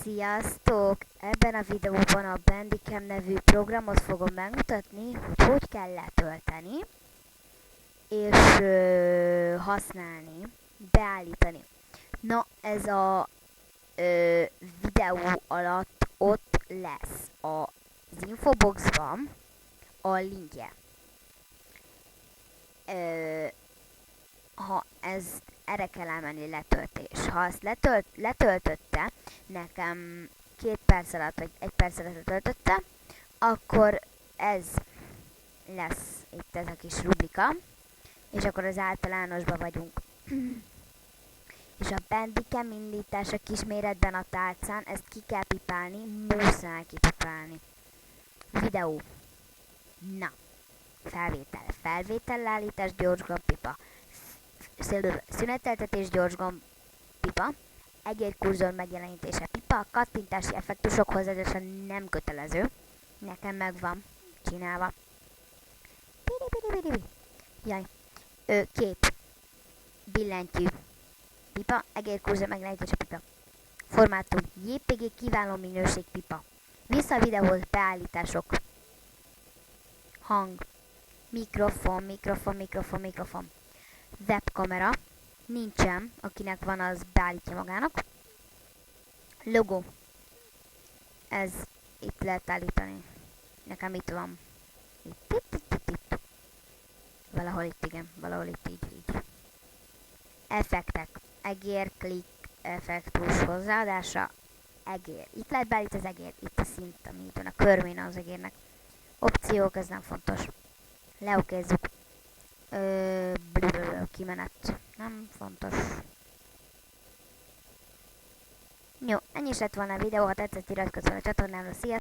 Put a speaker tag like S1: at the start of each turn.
S1: Sziasztok! Ebben a videóban a Bandicam nevű programot fogom megmutatni, hogy hogy kell letölteni és használni, beállítani. Na, ez a videó alatt ott lesz az infoboxban a linkje. Ha erre kell elmenni letöltés. Ha ezt letöltötte, nekem 2 perc alatt vagy 1 perc alatt letöltötte, akkor ez lesz itt ez a kis rubrika, és akkor az általánosban vagyunk. És a Bandicam indítás a kisméretben a tálcán, ezt ki kell pipálni, muszáj kipipálni. Videó. Na. Felvétel. Felvételállítás, gyors gomb-pipa. Szüneteltetés, gyors gomb-pipa. Egérkurzor megjelenítése, pipa. Kattintási effektusok hozzáadása nem kötelező. Nekem megvan csinálva. Jaj. Kép. Billentyű. Pipa. Egérkurzor megjelenítése, pipa. Formátum. JPG kiváló minőség, pipa. Vissza a videóhoz, beállítások. Hang. Mikrofon. Webkamera. Nincsen, akinek van, az beállítja magának. Logo. Ez itt lehet állítani. Nekem itt van. Itt. Valahol itt, igen. Valahol itt, így. Effektek. Egér, klik, effektus, hozzáadása. Egér. Itt lehet beállítani az egér. Itt a szint, ami itt van, a körmén az egérnek. Opciók, ez nem fontos. Leokézzük. Kimenet. Nem fontos. Jó, ennyi is lett volna a videó, ha tetszett, iratkozz fel a csatornámra, szia!